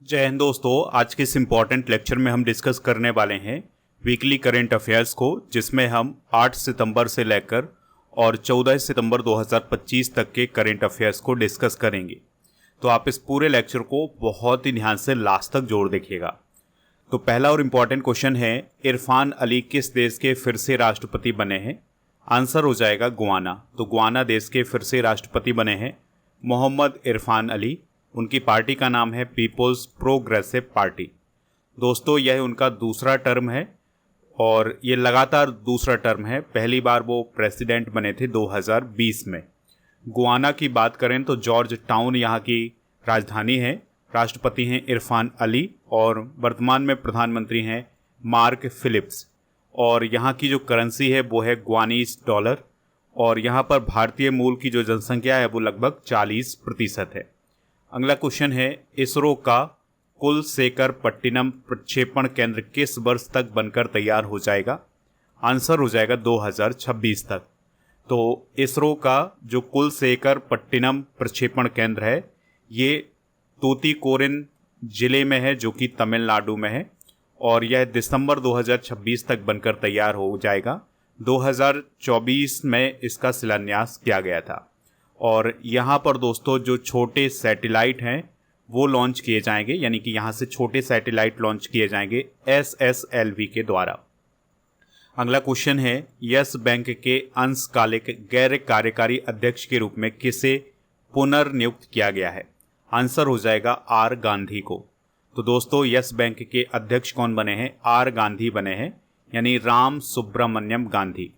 जय हिंद दोस्तों। आज के इस इम्पॉर्टेंट लेक्चर में हम डिस्कस करने वाले हैं वीकली करंट अफेयर्स को, जिसमें हम 8 सितंबर से लेकर और 14 सितंबर 2025 तक के करंट अफेयर्स को डिस्कस करेंगे। तो आप इस पूरे लेक्चर को बहुत ही ध्यान से लास्ट तक जोड़ देखिएगा। तो पहला और इम्पॉर्टेंट क्वेश्चन है, इरफान अली किस देश के फिर से राष्ट्रपति बने हैं? आंसर हो जाएगा गुआना। तो गुआना देश के फिर से राष्ट्रपति बने हैं मोहम्मद इरफान अली। उनकी पार्टी का नाम है पीपल्स प्रोग्रेसिव पार्टी। दोस्तों, यह उनका दूसरा टर्म है और ये लगातार दूसरा टर्म है। पहली बार वो प्रेसिडेंट बने थे 2020 में। गुआना की बात करें तो जॉर्ज टाउन यहाँ की राजधानी है। राष्ट्रपति हैं इरफान अली और वर्तमान में प्रधानमंत्री हैं मार्क फिलिप्स। और यहाँ की जो करेंसी है वो है गुआनीज डॉलर। और यहाँ पर भारतीय मूल की जो जनसंख्या है वो लगभग 40% है। अगला क्वेश्चन है, इसरो का कुलशेखरपट्टिनम प्रक्षेपण केंद्र किस वर्ष तक बनकर तैयार हो जाएगा? आंसर हो जाएगा 2026 तक। तो इसरो का जो कुलशेखरपट्टिनम प्रक्षेपण केंद्र है ये तूतीकोरिन जिले में है, जो कि तमिलनाडु में है, और यह दिसंबर 2026 तक बनकर तैयार हो जाएगा। 2024 में इसका शिलान्यास किया गया था। और यहाँ पर दोस्तों जो छोटे सैटेलाइट हैं वो लॉन्च किए जाएंगे, यानी कि यहाँ से छोटे सैटेलाइट लॉन्च किए जाएंगे SSLV के द्वारा। अगला क्वेश्चन है, यस बैंक के अंशकालिक गैर कार्यकारी अध्यक्ष के रूप में किसे पुनर्नियुक्त किया गया है? आंसर हो जाएगा R गांधी को। तो दोस्तों, यस बैंक के अध्यक्ष कौन बने हैं? R गांधी बने हैं, यानी राम सुब्रमण्यम गांधी।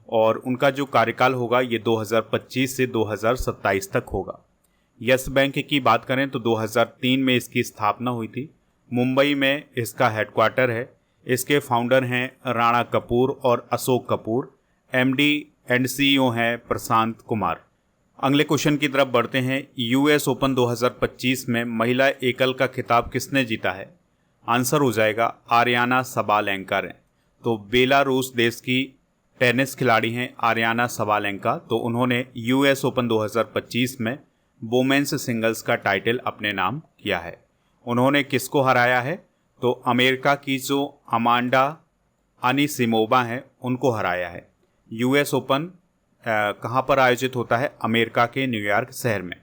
और उनका जो कार्यकाल होगा ये 2025 से 2027 तक होगा। यस बैंक की बात करें तो 2003 में इसकी स्थापना हुई थी। मुंबई में इसका हेडक्वार्टर है। इसके फाउंडर हैं राणा कपूर और Ashok Kapoor. MD and CEO हैं प्रशांत कुमार। अगले क्वेश्चन की तरफ बढ़ते हैं। US ओपन 2025 में महिला एकल का खिताब किसने जीता है? आंसर हो जाएगा आर्याना सबालेंका ने। तो बेलारूस देश की टेनिस खिलाड़ी हैं आर्याना सबालेंका। तो उन्होंने US ओपन 2025 में वुमेन्स सिंगल्स का टाइटल अपने नाम किया है। उन्होंने किसको हराया है? तो अमेरिका की जो अमांडा अनिसिमोवा हैं उनको हराया है। US ओपन कहाँ पर आयोजित होता है? अमेरिका के न्यूयॉर्क शहर में।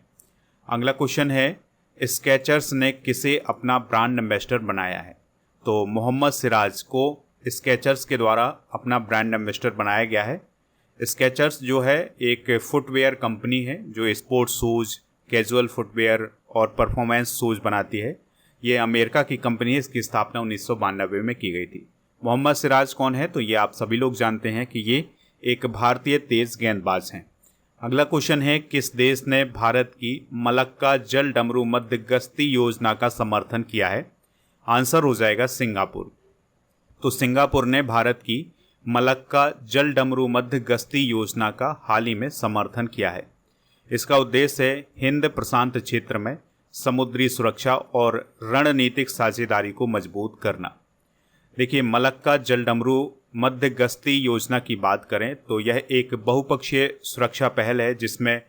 अगला क्वेश्चन है, स्केचर्स ने किसे अपना ब्रांड एम्बेसडर बनाया है? तो मोहम्मद सिराज को स्केचर्स के द्वारा अपना ब्रांड एम्बेसडर बनाया गया है। स्केचर्स जो है एक फुटवेयर कंपनी है जो स्पोर्ट्स शूज़, कैजुअल फुटवेयर और परफॉर्मेंस शूज़ बनाती है। ये अमेरिका की कंपनी है। इसकी स्थापना 1992 में की गई थी। मोहम्मद सिराज कौन है? तो ये आप सभी लोग जानते हैं कि ये एक भारतीय तेज गेंदबाज हैं। अगला क्वेश्चन है, किस देश ने भारत की मलक्का जल डमरू मध्यगस्ती योजना का समर्थन किया है? आंसर हो जाएगा सिंगापुर। तो सिंगापुर ने भारत की मलक्का जल डमरू मध्यगस्ती योजना का हाल ही में समर्थन किया है। इसका उद्देश्य है हिंद प्रशांत क्षेत्र में समुद्री सुरक्षा और रणनीतिक साझेदारी को मजबूत करना। देखिए, मलक्का जल डमरू मध्यगस्ती योजना की बात करें तो यह एक बहुपक्षीय सुरक्षा पहल है जिसमें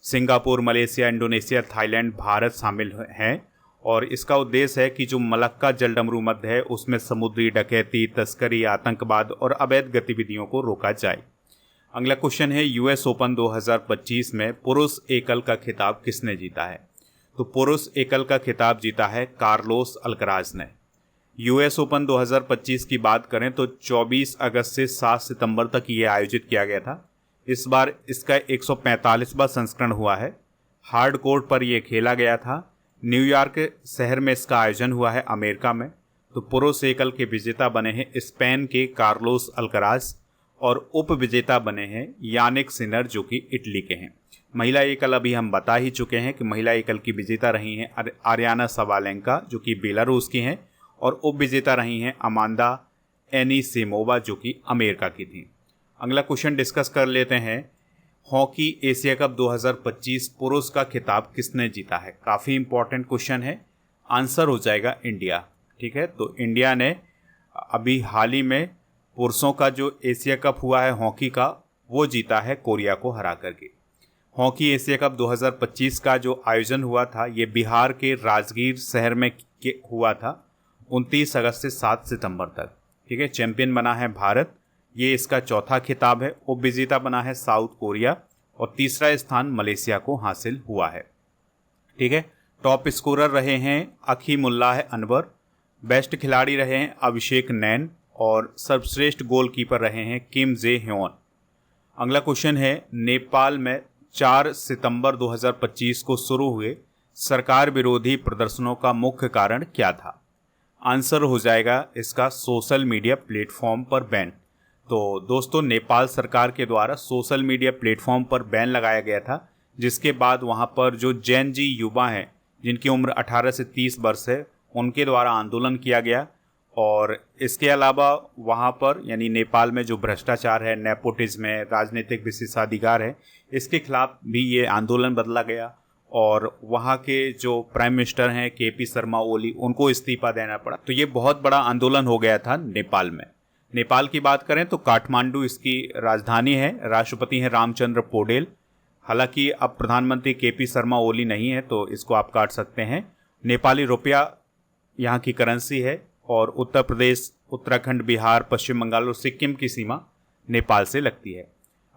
Singapore, Malaysia, Indonesia, Thailand, Bharat शामिल हैं। और इसका उद्देश्य है कि जो मलक्का जल डमरू मध्य है उसमें समुद्री डकैती, तस्करी, आतंकवाद और अवैध गतिविधियों को रोका जाए। अगला क्वेश्चन है, US ओपन 2025 में पुरुष एकल का खिताब किसने जीता है? तो पुरुष एकल का खिताब जीता है कार्लोस अल्कराज ने। US ओपन 2025 की बात करें तो 24 अगस्त से 7 सितंबर तक ये आयोजित किया गया था। इस बार इसका 145वां संस्करण हुआ है। हार्ड कोर्ट पर यह खेला गया था। न्यूयॉर्क शहर में इसका आयोजन हुआ है, अमेरिका में। तो पुरुष एकल के विजेता बने हैं स्पेन के कार्लोस अल्कराज और उप विजेता बने हैं यानिक सिनर, जो कि इटली के हैं। महिला एकल अभी हम बता ही चुके हैं कि महिला एकल की विजेता रही हैं आर्याना सबालेंका, जो कि बेलारूस की हैं, और उप विजेता रही हैं अमांडा एनिसिमोवा, जो कि अमेरिका की थी। अगला क्वेश्चन डिस्कस कर लेते हैं, हॉकी एशिया कप 2025 पुरुष का खिताब किसने जीता है? काफ़ी इंपॉर्टेंट क्वेश्चन है। आंसर हो जाएगा इंडिया। ठीक है, तो इंडिया ने अभी हाल ही में पुरुषों का जो एशिया कप हुआ है हॉकी का वो जीता है कोरिया को हरा करके। हॉकी एशिया कप 2025 का जो आयोजन हुआ था ये बिहार के राजगीर शहर में हुआ था 29 अगस्त से 7 सितंबर तक। ठीक है, चैंपियन बना है भारत, ये इसका चौथा खिताब है। उपविजेता बना है साउथ कोरिया और तीसरा स्थान मलेशिया को हासिल हुआ है। ठीक है, टॉप स्कोरर रहे हैं अखीमुल्लाह अनवर, बेस्ट खिलाड़ी रहे हैं अभिषेक नैन और सर्वश्रेष्ठ गोलकीपर रहे हैं किम जे ह्योन। अगला क्वेश्चन है, नेपाल में 4 सितंबर 2025 को शुरू हुए सरकार विरोधी प्रदर्शनों का मुख्य कारण क्या था? आंसर हो जाएगा इसका सोशल मीडिया प्लेटफॉर्म पर बैन। तो दोस्तों, नेपाल सरकार के द्वारा सोशल मीडिया प्लेटफॉर्म पर बैन लगाया गया था, जिसके बाद वहां पर जो जैन जी युवा हैं जिनकी उम्र 18 से 30 वर्ष है उनके द्वारा आंदोलन किया गया। और इसके अलावा वहाँ पर यानी नेपाल में जो भ्रष्टाचार है, नेपोटिज्म है, राजनीतिक विशेषाधिकार है, इसके खिलाफ भी ये आंदोलन बदला गया और वहाँ के जो प्राइम मिनिस्टर हैं केपी शर्मा ओली उनको इस्तीफा देना पड़ा। तो ये बहुत बड़ा आंदोलन हो गया था नेपाल में। नेपाल की बात करें तो काठमांडू इसकी राजधानी है, राष्ट्रपति हैं रामचंद्र पौडेल। हालांकि अब प्रधानमंत्री केपी शर्मा ओली नहीं है तो इसको आप काट सकते हैं। नेपाली रुपया यहाँ की करेंसी है और उत्तर प्रदेश, उत्तराखंड, बिहार, पश्चिम बंगाल और सिक्किम की सीमा नेपाल से लगती है।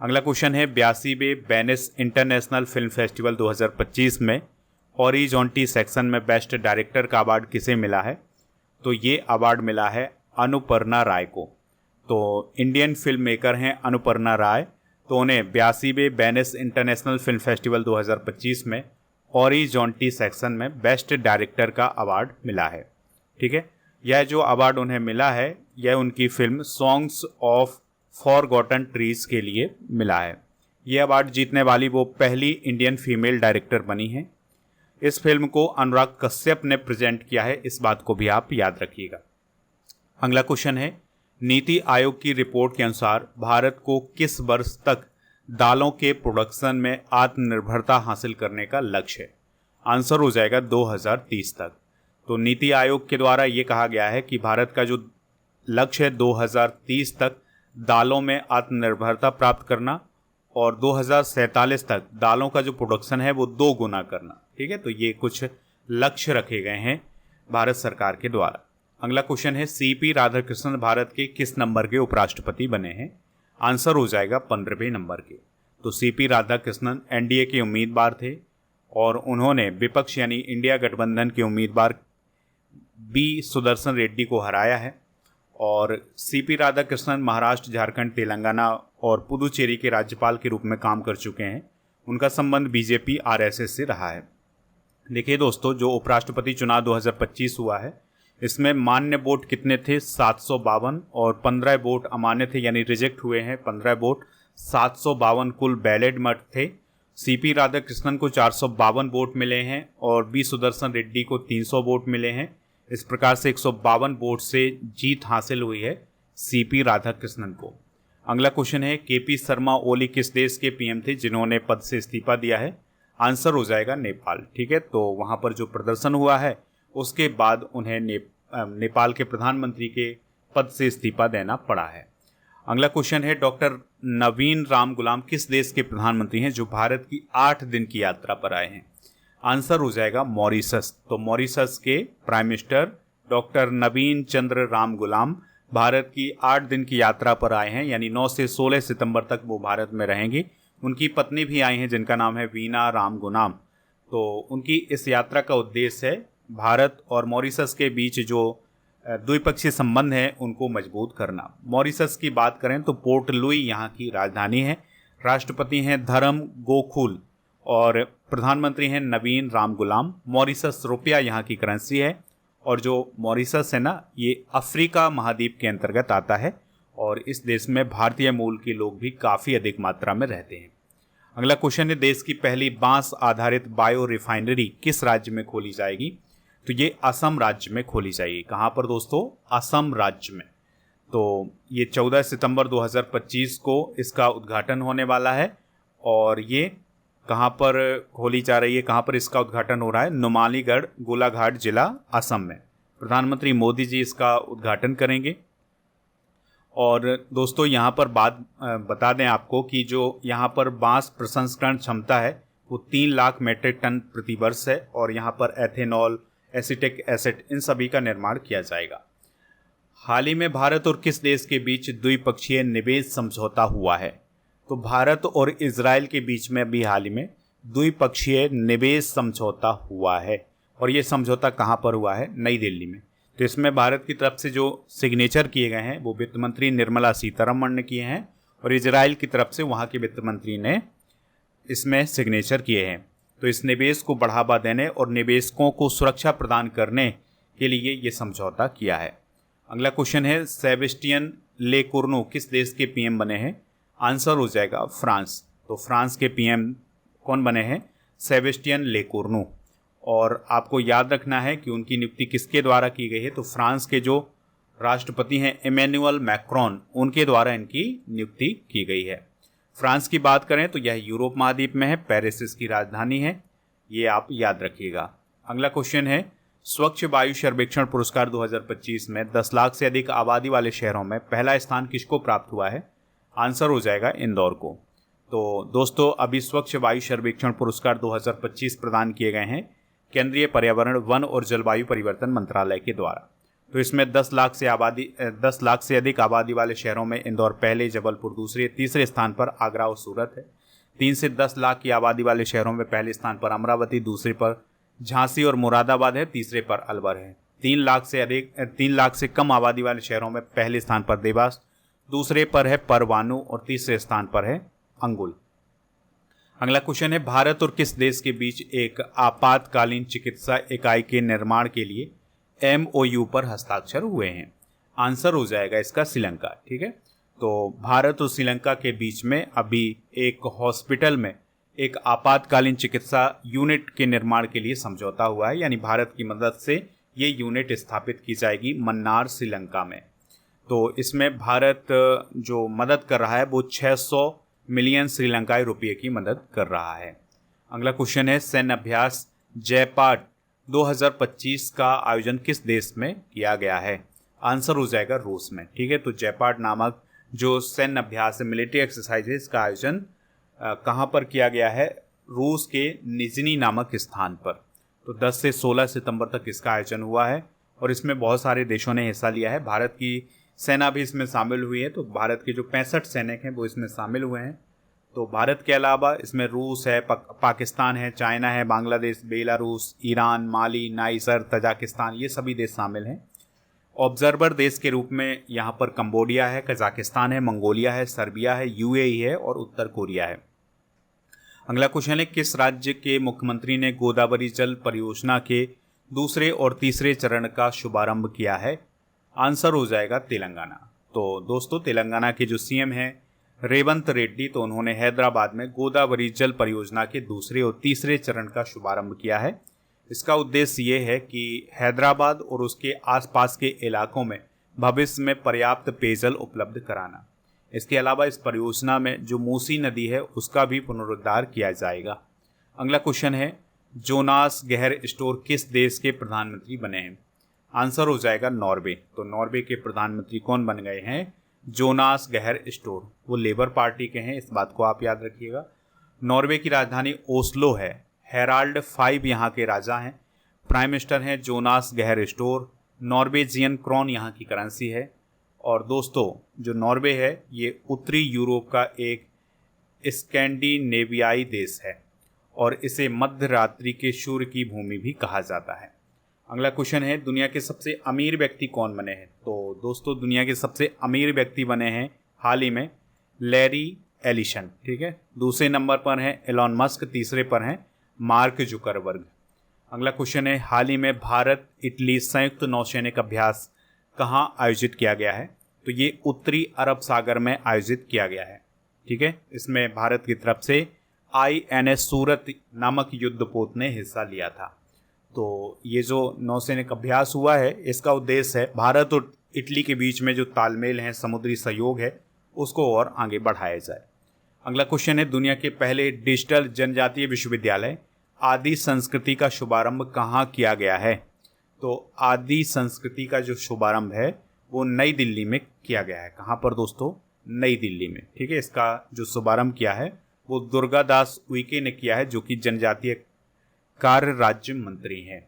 अगला क्वेश्चन है, 82वें वेनिस इंटरनेशनल फिल्म फेस्टिवल 2025 में हॉरिजॉन्टल सेक्शन में बेस्ट डायरेक्टर का अवार्ड किसे मिला है? तो ये अवार्ड मिला है अनुपर्णा राय को। तो इंडियन फिल्म मेकर हैं अनुपर्णा राय, तो उन्हें 82वें वेनिस इंटरनेशनल फिल्म फेस्टिवल 2025 में हॉरिजॉन्टल सेक्शन में बेस्ट डायरेक्टर का अवार्ड मिला है। ठीक है, यह जो अवार्ड उन्हें मिला है यह उनकी film songs of forgotten trees के लिए मिला है। यह अवार्ड जीतने वाली वो पहली इंडियन फीमेल डायरेक्टर बनी है। इस फिल्म को अनुराग कश्यप ने प्रेजेंट किया है, इस बात को भी आप याद रखिएगा। अगला क्वेश्चन है, नीति आयोग की रिपोर्ट के अनुसार भारत को किस वर्ष तक दालों के प्रोडक्शन में आत्मनिर्भरता हासिल करने का लक्ष्य है? आंसर हो जाएगा 2030 तक। तो नीति आयोग के द्वारा ये कहा गया है कि भारत का जो लक्ष्य है 2030 तक दालों में आत्मनिर्भरता प्राप्त करना और 2047 तक दालों का जो प्रोडक्शन है वो 2 गुना करना। ठीक है, तो ये कुछ लक्ष्य रखे गए हैं भारत सरकार के द्वारा। अगला क्वेश्चन है, सीपी राधाकृष्णन भारत के किस नंबर के उपराष्ट्रपति बने हैं? आंसर हो जाएगा 15वें नंबर के। तो सीपी राधाकृष्णन एनडीए के उम्मीदवार थे और उन्होंने विपक्ष यानी इंडिया गठबंधन के उम्मीदवार बी सुदर्शन रेड्डी को हराया है। और सीपी राधाकृष्णन महाराष्ट्र, झारखंड, तेलंगाना और पुदुचेरी के राज्यपाल के रूप में काम कर चुके हैं। उनका संबंध बीजेपी आरएसएस से रहा है। देखिए दोस्तों, जो उपराष्ट्रपति चुनाव 2025 हुआ है इसमें मान्य वोट कितने थे? 752 और 15 वोट अमान्य थे यानी रिजेक्ट हुए हैं 15 वोट। 752 कुल वैलिड मत थे। सीपी राधाकृष्णन को 452 वोट मिले हैं और बी सुदर्शन रेड्डी को 300 वोट मिले हैं। इस प्रकार से 152 वोट से जीत हासिल हुई है सीपी राधाकृष्णन को। अगला क्वेश्चन है, केपी शर्मा ओली किस देश के पीएम थे जिन्होंने पद से इस्तीफा दिया है? आंसर हो जाएगा नेपाल। ठीक है, तो वहाँ पर जो प्रदर्शन हुआ है उसके बाद उन्हें नेपाल के प्रधानमंत्री के पद से इस्तीफा देना पड़ा है। अगला क्वेश्चन है, डॉक्टर नवीन राम गुलाम किस देश के प्रधानमंत्री हैं जो भारत की 8 दिन की यात्रा पर आए हैं? आंसर हो जाएगा मॉरिशस। तो मॉरिशस के प्राइम मिनिस्टर डॉक्टर नवीन चंद्र राम गुलाम भारत की 8 दिन की यात्रा पर आए हैं, यानी 9 से 16 सितंबर तक वो भारत में रहेंगी। उनकी पत्नी भी आई हैं जिनका नाम है वीना राम गुलाम। तो उनकी इस यात्रा का उद्देश्य है भारत और मॉरिशस के बीच जो द्विपक्षीय संबंध हैं उनको मजबूत करना। मॉरिशस की बात करें तो पोर्ट लुई यहाँ की राजधानी है। राष्ट्रपति हैं धर्म गोकुल और प्रधानमंत्री हैं नवीन राम गुलाम। मॉरिशस रुपया यहाँ की करेंसी है और जो मॉरिशस है ना ये अफ्रीका महाद्वीप के अंतर्गत आता है और इस देश में भारतीय मूल के लोग भी काफ़ी अधिक मात्रा में रहते हैं। अगला क्वेश्चन है, देश की पहली बांस आधारित बायो रिफाइनरी किस राज्य में खोली जाएगी? तो ये असम राज्य में खोली जाएगी। कहाँ पर दोस्तों? असम राज्य में। तो ये 14 सितंबर 2025 को इसका उद्घाटन होने वाला है और ये कहाँ पर खोली जा रही है, कहाँ पर इसका उद्घाटन हो रहा है? नुमालीगढ़, गोलाघाट जिला, असम में। प्रधानमंत्री मोदी जी इसका उद्घाटन करेंगे। और दोस्तों यहाँ पर बात बता दें आपको कि जो यहाँ पर बांस प्रसंस्करण क्षमता है वो 3 लाख मीट्रिक टन प्रति वर्ष है, और यहाँ पर एथेनॉल, एसिटिक एसिड, इन सभी का निर्माण किया जाएगा। हाल ही में भारत और किस देश के बीच द्विपक्षीय निवेश समझौता हुआ है? तो भारत और इजराइल के बीच में अभी हाल ही में द्विपक्षीय निवेश समझौता हुआ है, और ये समझौता कहाँ पर हुआ है? नई दिल्ली में। तो इसमें भारत की तरफ से जो सिग्नेचर किए गए हैं वो वित्त मंत्री निर्मला सीतारमण ने किए हैं, और इजराइल की तरफ से वहाँ के वित्त मंत्री ने इसमें सिग्नेचर किए हैं। तो इस निवेश को बढ़ावा देने और निवेशकों को सुरक्षा प्रदान करने के लिए ये समझौता किया है। अगला क्वेश्चन है, सेबेस्टियन लेकुर्नो किस देश के पीएम बने हैं? आंसर हो जाएगा फ्रांस। तो फ्रांस के पीएम कौन बने हैं? सेबेस्टियन लेकुर्नो। और आपको याद रखना है कि उनकी नियुक्ति किसके द्वारा की गई है? तो फ्रांस के जो राष्ट्रपति हैं इमैनुअल मैक्रोन, उनके द्वारा इनकी नियुक्ति की गई है। फ्रांस की बात करें तो यह यूरोप महाद्वीप में है, पेरिस इसकी राजधानी है, ये आप याद रखिएगा। अगला क्वेश्चन है, स्वच्छ वायु सर्वेक्षण पुरस्कार 2025 में 10 लाख से अधिक आबादी वाले शहरों में पहला स्थान किसको प्राप्त हुआ है? आंसर हो जाएगा इंदौर को। तो दोस्तों अभी स्वच्छ वायु सर्वेक्षण पुरस्कार 2025 प्रदान किए गए हैं केंद्रीय पर्यावरण, वन और जलवायु परिवर्तन मंत्रालय के द्वारा। तो इसमें 10 लाख से अधिक आबादी वाले शहरों में इंदौर पहले, जबलपुर दूसरे, तीसरे स्थान पर आगरा और सूरत है। 3 से 10 लाख की आबादी वाले शहरों में पहले स्थान पर अमरावती, दूसरे पर झांसी और मुरादाबाद है, तीसरे पर अलवर है। 3 लाख से कम आबादी वाले शहरों में पहले स्थान पर देवास, दूसरे पर है परवाणु और तीसरे स्थान पर है अंगुल। अगला क्वेश्चन है, भारत और किस देश के बीच एक आपातकालीन चिकित्सा इकाई के निर्माण के लिए MOU पर हस्ताक्षर हुए हैं? आंसर हो जाएगा इसका श्रीलंका। ठीक है, तो भारत और श्रीलंका के बीच में अभी एक हॉस्पिटल में एक आपातकालीन चिकित्सा यूनिट के निर्माण के लिए समझौता हुआ है, यानी भारत की मदद से ये यूनिट स्थापित की जाएगी मन्नार, श्रीलंका में। तो इसमें भारत जो मदद कर रहा है वो 600 मिलियन श्रीलंकाई रुपये की मदद कर रहा है। अगला क्वेश्चन है, सैन्य अभ्यास जयपाट 2025 का आयोजन किस देश में किया गया है? आंसर हो जाएगा रूस में। ठीक है, तो जयपाट नामक जो सैन्य अभ्यास है, मिलिट्री एक्सरसाइजेस का आयोजन कहाँ पर किया गया है? रूस के निजनी नामक स्थान पर। तो 10 से 16 सितंबर तक इसका आयोजन हुआ है, और इसमें बहुत सारे देशों ने हिस्सा लिया है। भारत की सेना भी इसमें शामिल हुई है, तो भारत के जो 65 सैनिक हैं वो इसमें शामिल हुए हैं। तो भारत के अलावा इसमें रूस है, पाकिस्तान है, चाइना है, बांग्लादेश, बेलारूस, ईरान, माली, नाइजर, तजाकिस्तान, ये सभी देश शामिल हैं। ऑब्जर्वर देश के रूप में यहाँ पर कंबोडिया है, कजाकिस्तान है, मंगोलिया है, सर्बिया है, UAE है और उत्तर कोरिया है। अगला क्वेश्चन है, किस राज्य के मुख्यमंत्री ने गोदावरी जल परियोजना के दूसरे और तीसरे चरण का शुभारंभ किया है? आंसर हो जाएगा तेलंगाना। तो दोस्तों तेलंगाना के जो CM हैं रेवंत रेड्डी, तो उन्होंने हैदराबाद में गोदावरी जल परियोजना के दूसरे और तीसरे चरण का शुभारंभ किया है। इसका उद्देश्य ये है कि हैदराबाद और उसके आसपास के इलाकों में भविष्य में पर्याप्त पेयजल उपलब्ध कराना। इसके अलावा इस परियोजना में जो मूसी नदी है उसका भी पुनरुद्धार किया जाएगा। अगला क्वेश्चन है, जोनास गहर स्टोर किस देश के प्रधानमंत्री बने हैं? आंसर हो जाएगा नॉर्वे। तो नॉर्वे के प्रधानमंत्री कौन बन गए हैं? जोनास गहर स्टोर। वो लेबर पार्टी के हैं, इस बात को आप याद रखिएगा। नॉर्वे की राजधानी ओस्लो है। हेराल्ड 5 यहाँ के राजा हैं। प्राइम मिनिस्टर हैं जोनास गहर स्टोर। नॉर्वेजियन क्रॉन यहाँ की करेंसी है। और दोस्तों जो नॉर्वे है ये उत्तरी यूरोप का एक स्कैंडिनेवियाई देश है, और इसे मध्य रात्रि के सूर्य की भूमि भी कहा जाता है। अगला क्वेश्चन है, दुनिया के सबसे अमीर व्यक्ति कौन बने हैं? तो दोस्तों दुनिया के सबसे अमीर व्यक्ति बने हैं हाल ही में लैरी एलिसन। ठीक है, दूसरे नंबर पर हैं एलॉन मस्क, तीसरे पर हैं मार्क जुकरबर्ग। अगला क्वेश्चन है, हाल ही में भारत इटली संयुक्त नौसैनिक अभ्यास कहाँ आयोजित किया गया है? तो ये उत्तरी अरब सागर में आयोजित किया गया है। ठीक है, इसमें भारत की तरफ से INS सूरत नामक युद्धपोत ने हिस्सा लिया था। तो ये जो नौसैनिक अभ्यास हुआ है इसका उद्देश्य है भारत और इटली के बीच में जो तालमेल है, समुद्री सहयोग है, उसको और आगे बढ़ाया जाए। अगला क्वेश्चन है, दुनिया के पहले डिजिटल जनजातीय विश्वविद्यालय आदि संस्कृति का शुभारंभ कहाँ किया गया है? तो आदि संस्कृति का जो शुभारंभ है वो नई दिल्ली में किया गया है। कहाँ पर दोस्तों? नई दिल्ली में। ठीक है, इसका जो शुभारंभ किया है वो दुर्गादास उइके ने किया है, जो कि जनजातीय कार्य राज्य मंत्री हैं।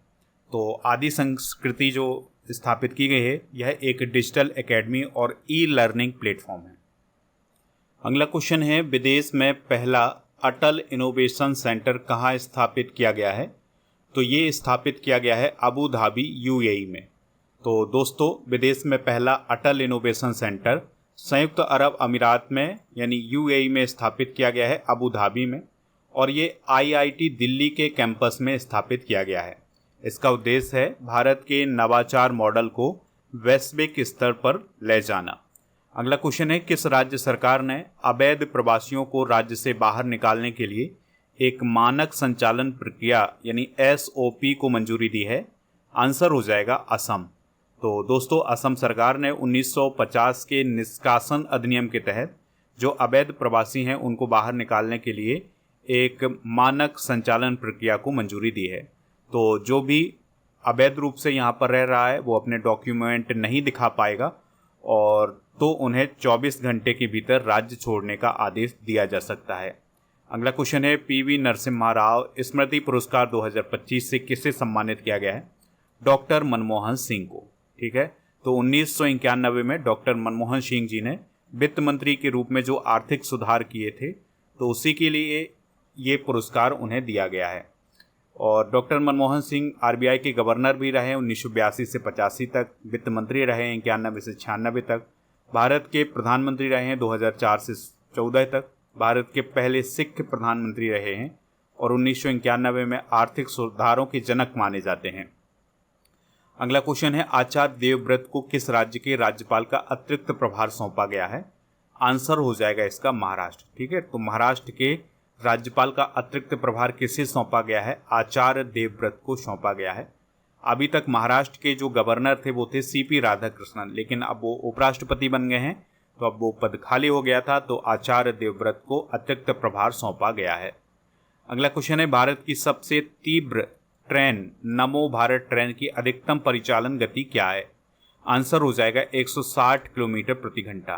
तो आदि संस्कृति जो स्थापित की गई है, यह एक डिजिटल एकेडमी और ई लर्निंग प्लेटफॉर्म है। अगला क्वेश्चन है, विदेश में पहला अटल इनोवेशन सेंटर कहाँ स्थापित किया गया है? तो ये स्थापित किया गया है अबू धाबी यूएई में। तो दोस्तों, विदेश में पहला अटल इनोवेशन सेंटर संयुक्त अरब अमीरात में यानी यूएई में स्थापित किया गया है, अबू धाबी में, और ये आईआईटी दिल्ली के कैंपस में स्थापित किया गया है। इसका उद्देश्य है भारत के नवाचार मॉडल को वैश्विक स्तर पर ले जाना। अगला क्वेश्चन है, किस राज्य सरकार ने अवैध प्रवासियों को राज्य से बाहर निकालने के लिए एक मानक संचालन प्रक्रिया यानी एसओपी को मंजूरी दी है? आंसर हो जाएगा असम। तो दोस्तों, असम सरकार ने 1950 के निष्कासन अधिनियम के तहत जो अवैध प्रवासी हैं उनको बाहर निकालने के लिए एक मानक संचालन प्रक्रिया को मंजूरी दी है। तो जो भी अवैध रूप से यहाँ पर रह रहा है वो अपने डॉक्यूमेंट नहीं दिखा पाएगा और तो उन्हें 24 घंटे के भीतर राज्य छोड़ने का आदेश दिया जा सकता है। अगला क्वेश्चन है, पीवी नरसिम्हा राव स्मृति पुरस्कार 2025 से किसे सम्मानित किया गया है? डॉक्टर मनमोहन सिंह को। ठीक है, तो 1991 में डॉक्टर मनमोहन सिंह जी ने वित्त मंत्री के रूप में जो आर्थिक सुधार किए थे, तो उसी के लिए ये पुरस्कार उन्हें दिया गया है। और डॉक्टर मनमोहन सिंह आरबीआई के गवर्नर भी रहे 1982 से 85 तक, वित्त मंत्री रहे 91 से 96 तक, भारत के प्रधानमंत्री रहे हैं 2004 से 14 तक, भारत के पहले सिख प्रधानमंत्री रहे हैं और 1991 में आर्थिक सुधारों के जनक माने जाते हैं। अगला क्वेश्चन है, आचार्य देवव्रत को किस राज्य के राज्यपाल का अतिरिक्त प्रभार सौंपा गया है? आंसर हो जाएगा इसका महाराष्ट्र। ठीक है, तो महाराष्ट्र के राज्यपाल का अतिरिक्त प्रभार किसे सौंपा गया है? आचार्य देवव्रत को सौंपा गया है। अभी तक महाराष्ट्र के जो गवर्नर थे वो थे सीपी राधाकृष्णन, लेकिन अब वो उपराष्ट्रपति बन गए हैं, तो अब वो पद खाली हो गया था, तो आचार्य देवव्रत को अतिरिक्त प्रभार सौंपा गया है। अगला क्वेश्चन है, भारत की सबसे तीव्र ट्रेन नमो भारत ट्रेन की अधिकतम परिचालन गति क्या है? आंसर हो जाएगा 160 किलोमीटर प्रति घंटा।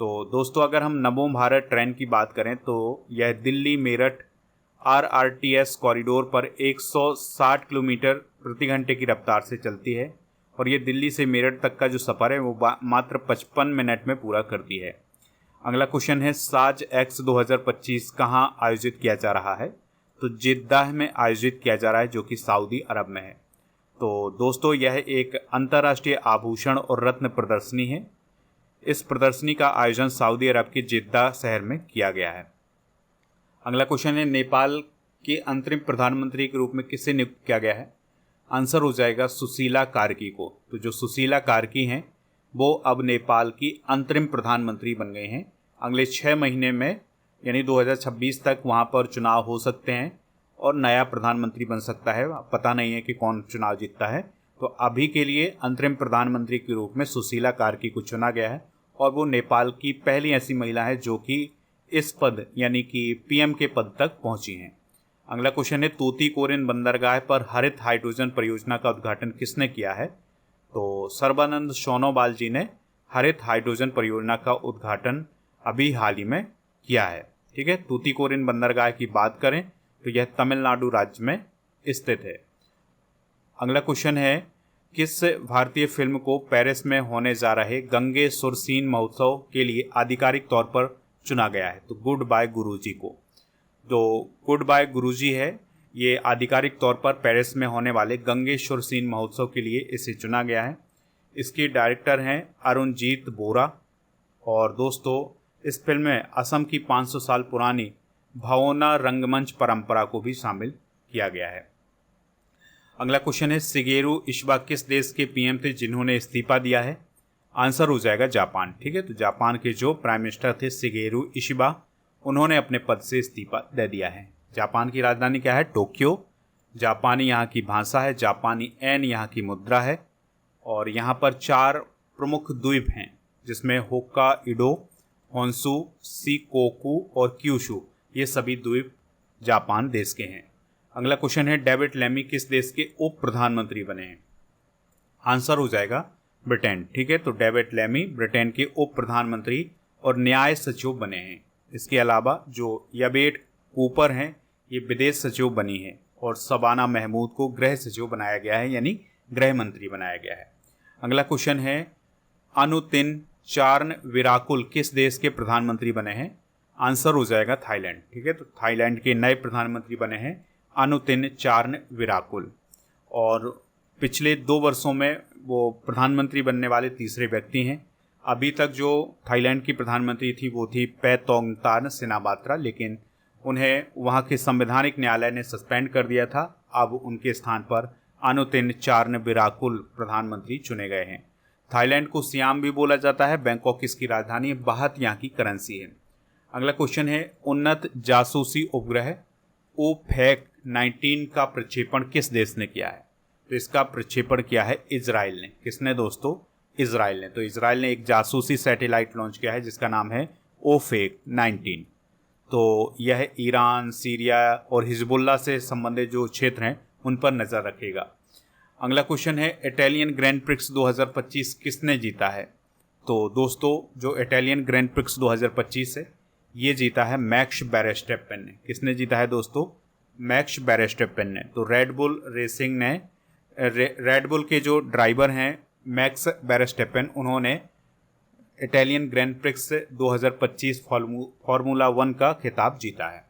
तो दोस्तों, अगर हम नमो भारत ट्रेन की बात करें तो यह दिल्ली मेरठ आरआरटीएस कॉरिडोर पर 160 किलोमीटर प्रति घंटे की रफ्तार से चलती है और ये दिल्ली से मेरठ तक का जो सफ़र है वो मात्र 55 मिनट में पूरा करती है। अगला क्वेश्चन है, साज एक्स 2025 कहाँ आयोजित किया जा रहा है? तो जिद्दाह में आयोजित किया जा रहा है, जो कि सऊदी अरब में है। तो दोस्तों, यह एक अंतर्राष्ट्रीय आभूषण और रत्न प्रदर्शनी है। इस प्रदर्शनी का आयोजन सऊदी अरब के जिद्दाह शहर में किया गया है। अगला क्वेश्चन है, नेपाल के अंतरिम प्रधानमंत्री के रूप में किसे नियुक्त किया गया है? आंसर हो जाएगा सुशीला कार्की को। तो जो सुशीला कार्की हैं वो अब नेपाल की अंतरिम प्रधानमंत्री बन गए हैं। अगले 6 महीने में यानी 2026 तक वहाँ पर चुनाव हो सकते हैं और नया प्रधानमंत्री बन सकता है। पता नहीं है कि कौन चुनाव जीतता है। तो अभी के लिए अंतरिम प्रधानमंत्री के रूप में सुशीला कार्की को चुना गया है और वो नेपाल की पहली ऐसी महिला है जो कि इस पद यानी कि पीएम के पद तक पहुंची हैं। अगला क्वेश्चन है, तूतीकोरिन बंदरगाह पर हरित हाइड्रोजन परियोजना का उद्घाटन किसने किया है? तो सर्बानंद सोनोवाल जी ने हरित हाइड्रोजन परियोजना का उद्घाटन अभी हाल ही में किया है। ठीक है, तूतीकोरिन बंदरगाह की बात करें तो यह तमिलनाडु राज्य में स्थित है। अगला क्वेश्चन है, किस भारतीय फिल्म को पेरिस में होने जा रहे गंगे सुरसीन महोत्सव के लिए आधिकारिक तौर पर चुना गया है? तो गुड बाय गुरुजी को। जो गुड बाय गुरुजी है, ये आधिकारिक तौर पर पेरिस में होने वाले गंगे सुरसीन महोत्सव के लिए इसे चुना गया है। इसके डायरेक्टर हैं अरुणजीत बोरा। और दोस्तों, इस फिल्म में असम की 500 साल पुरानी भावना रंगमंच परंपरा को भी शामिल किया गया है। अगला क्वेश्चन है, शिगेरू इशिबा किस देश के पीएम थे जिन्होंने इस्तीफा दिया है? आंसर हो जाएगा जापान। ठीक है, तो जापान के जो प्राइम मिनिस्टर थे शिगेरू इशिबा, उन्होंने अपने पद से इस्तीफा दे दिया है। जापान की राजधानी क्या है? टोक्यो। जापानी यहाँ की भाषा है, जापानी एन यहाँ की मुद्रा है और यहाँ पर 4 प्रमुख द्वीप हैं जिसमें होक्काइडो, होन्शु, शिकोकू और क्यूशू, ये सभी द्वीप जापान देश के हैं। अगला क्वेश्चन है, डेविड लेमी किस देश के उप प्रधानमंत्री बने हैं? आंसर हो जाएगा ब्रिटेन, ठीक है। तो डेविड लेमी ब्रिटेन के उप प्रधानमंत्री और न्याय सचिव बने हैं। इसके अलावा जो यबेट कूपर हैं ये विदेश सचिव बनी है और शबाना महमूद को गृह सचिव बनाया गया है, यानी गृह मंत्री बनाया गया है। अगला क्वेश्चन है अनुतिन चार्न विराकुल किस देश के प्रधानमंत्री बने हैं? आंसर हो जाएगा थाईलैंड, ठीक है। तो थाईलैंड के नए प्रधानमंत्री बने हैं अनुतिन चार्न विराकुल और पिछले 2 वर्षों में वो प्रधानमंत्री बनने वाले तीसरे व्यक्ति हैं। अभी तक जो थाईलैंड की प्रधानमंत्री थी वो थी पैतोंगतान सिनाबात्रा, लेकिन उन्हें वहाँ के संवैधानिक न्यायालय ने सस्पेंड कर दिया था। अब उनके स्थान पर अनुतिन चार्न विराकुल प्रधानमंत्री चुने गए हैं। थाईलैंड को सियाम भी बोला जाता है, बैंकॉक इसकी राजधानी है, बाहत यहाँ की करेंसी है। अगला क्वेश्चन है उन्नत जासूसी उपग्रह ओफेक 19 का प्रक्षेपण किस देश ने किया है? तो इसका प्रक्षेपण किया है इजराइल ने। किसने दोस्तों? इजराइल ने। तो इजराइल ने एक जासूसी सैटेलाइट लॉन्च किया है जिसका नाम है ओफेक 19। तो यह ईरान, सीरिया और हिजबुल्ला से संबंधित जो क्षेत्र हैं उन पर नज़र रखेगा। अगला क्वेश्चन है इटालियन ग्रैंड प्रिक्स 2025 किसने जीता है? तो दोस्तों जो इटालियन ग्रैंड प्रिक्स 2025 है ये जीता है मैक्स वेरस्टैपेन ने। किसने जीता है दोस्तों? मैक्स वेरस्टैपेन ने। तो रेडबुल रेसिंग ने रेडबुल के जो ड्राइवर हैं मैक्स वेरस्टैपेन, उन्होंने इटालियन ग्रैंड प्रिक्स 2025 फार्मूला 1 का खिताब जीता है।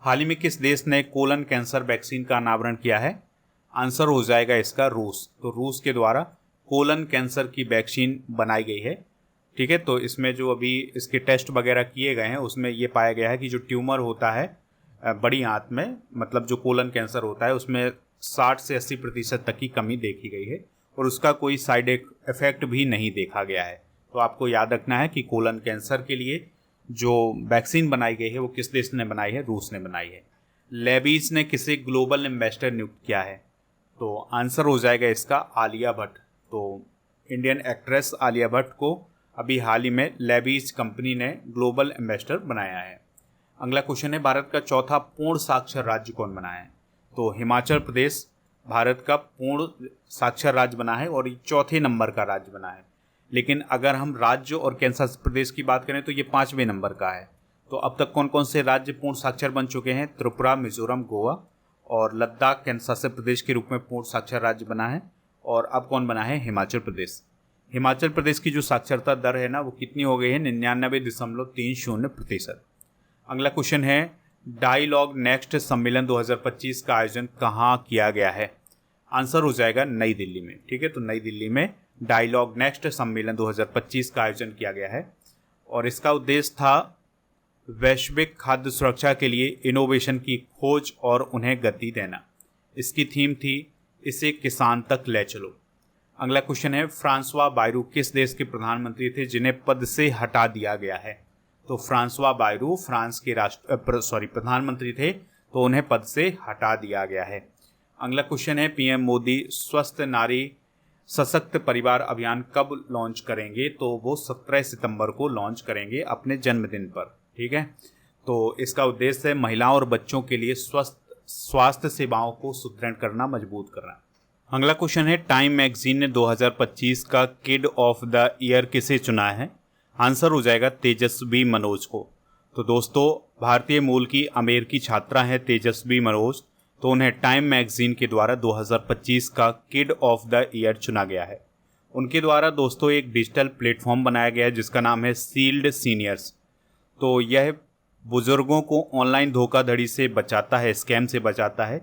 हाल ही में किस देश ने कोलन कैंसर वैक्सीन का अनावरण किया है? आंसर हो जाएगा इसका रूस। तो रूस के द्वारा कोलन कैंसर की वैक्सीन बनाई गई है, ठीक है। तो इसमें जो अभी इसके टेस्ट वगैरह किए गए हैं उसमें ये पाया गया है कि जो ट्यूमर होता है बड़ी आंत में, मतलब जो कोलन कैंसर होता है, उसमें 60 से 80% तक की कमी देखी गई है और उसका कोई साइड इफेक्ट भी नहीं देखा गया है। तो आपको याद रखना है कि कोलन कैंसर के लिए जो वैक्सीन बनाई गई है वो किस देश ने बनाई है? रूस ने बनाई है। लेबीज ने किसे ग्लोबल इन्वेस्टर नियुक्त किया है? तो आंसर हो जाएगा इसका आलिया भट्ट। तो इंडियन एक्ट्रेस आलिया भट्ट को अभी हाल ही में लेबीज कंपनी ने ग्लोबल इन्वेस्टर बनाया है। अगला क्वेश्चन है भारत का चौथा पूर्ण साक्षर राज्य कौन बना है? तो हिमाचल प्रदेश भारत का पूर्ण साक्षर राज्य बना है और चौथे नंबर का राज्य बना है। लेकिन अगर हम राज्य और केंद्र शासित प्रदेश की बात करें तो ये 5वें नंबर का है। तो अब तक कौन कौन से राज्य पूर्ण साक्षर बन चुके हैं? त्रिपुरा, मिजोरम, गोवा और लद्दाख केंद्र शासित प्रदेश के रूप में पूर्ण साक्षर राज्य बना है। और अब कौन बना है? हिमाचल प्रदेश। हिमाचल प्रदेश की जो साक्षरता दर है ना वो कितनी हो गई है? 99.30%। अगला क्वेश्चन है डायलॉग नेक्स्ट सम्मेलन 2025 का आयोजन कहाँ किया गया है? आंसर हो जाएगा नई दिल्ली में, ठीक है। तो नई दिल्ली में डायलॉग नेक्स्ट सम्मेलन 2025 का आयोजन किया गया है और इसका उद्देश्य था वैश्विक खाद्य सुरक्षा के लिए इनोवेशन की खोज और उन्हें गति देना। इसकी थीम थी इसे किसान तक ले चलो। अगला क्वेश्चन है फ्रांसवा बायरू किस देश के प्रधानमंत्री थे जिन्हें पद से हटा दिया गया है? तो फ्रांसवा बायरू फ्रांस के प्रधानमंत्री थे, तो उन्हें पद से हटा दिया गया है। अगला क्वेश्चन है पीएम मोदी स्वस्थ नारी सशक्त परिवार अभियान कब लॉन्च करेंगे? तो वो 17 सितंबर को लॉन्च करेंगे अपने जन्मदिन पर, ठीक है। तो इसका उद्देश्य है महिलाओं और बच्चों के लिए स्वास्थ्य सेवाओं को सुदृढ़ करना, मजबूत करना। अगला क्वेश्चन है टाइम मैगजीन ने 2025 का किड ऑफ द ईयर किसे चुना है? आंसर हो जाएगा तेजस्वी मनोज को। तो दोस्तों भारतीय मूल की अमेरिकी छात्रा है तेजस्वी मनोज, तो उन्हें टाइम मैगजीन के द्वारा 2025 का किड ऑफ द ईयर चुना गया है। उनके द्वारा दोस्तों एक डिजिटल प्लेटफॉर्म बनाया गया है जिसका नाम है शील्ड सीनियर्स। तो यह बुजुर्गों को ऑनलाइन धोखाधड़ी से बचाता है, स्कैम से बचाता है।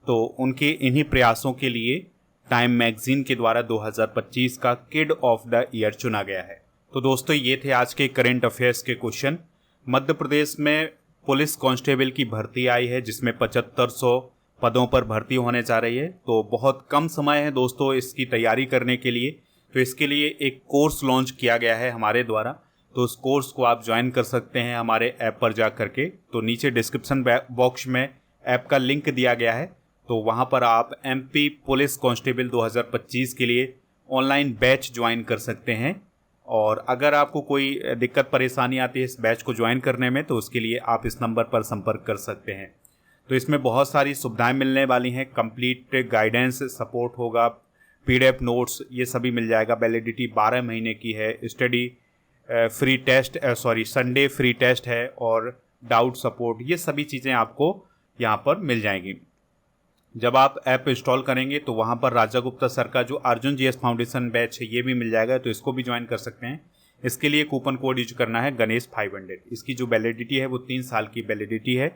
तो उनके इन्हीं प्रयासों के लिए टाइम मैगजीन के द्वारा 2025 का किड ऑफ द ईयर चुना गया है। तो दोस्तों ये थे आज के करंट अफेयर्स के क्वेश्चन। मध्य प्रदेश में पुलिस कांस्टेबल की भर्ती आई है जिसमें 7500 पदों पर भर्ती होने जा रही है। तो बहुत कम समय है दोस्तों इसकी तैयारी करने के लिए। तो इसके लिए एक कोर्स लॉन्च किया गया है हमारे द्वारा, तो उस कोर्स को आप ज्वाइन कर सकते हैं हमारे ऐप पर जा करके। तो नीचे डिस्क्रिप्शन बॉक्स में ऐप का लिंक दिया गया है, तो वहाँ पर आप MP पुलिस कांस्टेबल 2025 के लिए ऑनलाइन बैच ज्वाइन कर सकते हैं। और अगर आपको कोई दिक्कत परेशानी आती है इस बैच को ज्वाइन करने में तो उसके लिए आप इस नंबर पर संपर्क कर सकते हैं। तो इसमें बहुत सारी सुविधाएं मिलने वाली हैं, कंप्लीट गाइडेंस सपोर्ट होगा, PDF नोट्स ये सभी मिल जाएगा। वैलिडिटी 12 महीने की है। Study free test Sunday free test है और डाउट सपोर्ट, ये सभी चीज़ें आपको यहाँ पर मिल जाएंगी। जब आप ऐप इंस्टॉल करेंगे तो वहाँ पर राजा गुप्ता सर का जो अर्जुन GS फाउंडेशन बैच है ये भी मिल जाएगा, तो इसको भी ज्वाइन कर सकते हैं। इसके लिए कूपन कोड यूज करना है गणेश 500। इसकी जो वैलिडिटी है वो 3 साल की वैलिडिटी है।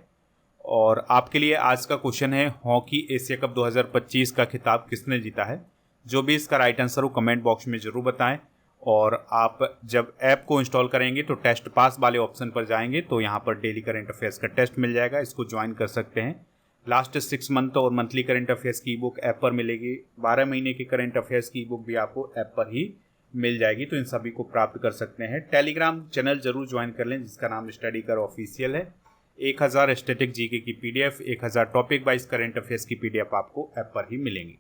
और आपके लिए आज का क्वेश्चन है, हॉकी एशिया कप 2025 का खिताब किसने जीता है? जो भी इसका राइट आंसर हो कमेंट बॉक्स में ज़रूर बताएं। और आप जब ऐप को इंस्टॉल करेंगे तो टेस्ट पास वाले ऑप्शन पर जाएंगे तो यहाँ पर डेली करंट अफेयर्स का टेस्ट मिल जाएगा, इसको ज्वाइन कर सकते हैं। लास्ट 6 मंथ और मंथली करंट अफेयर्स की बुक ऐप पर मिलेगी। 12 महीने की करंट अफेयर्स की बुक भी आपको ऐप पर ही मिल जाएगी, तो इन सभी को प्राप्त कर सकते हैं। टेलीग्राम चैनल जरूर ज्वाइन कर लें जिसका नाम स्टडी कर ऑफिशियल है। 1000 स्टैटिक जीके की PDF, 1000 topic wise current affairs की PDF आपको ऐप पर ही मिलेंगी।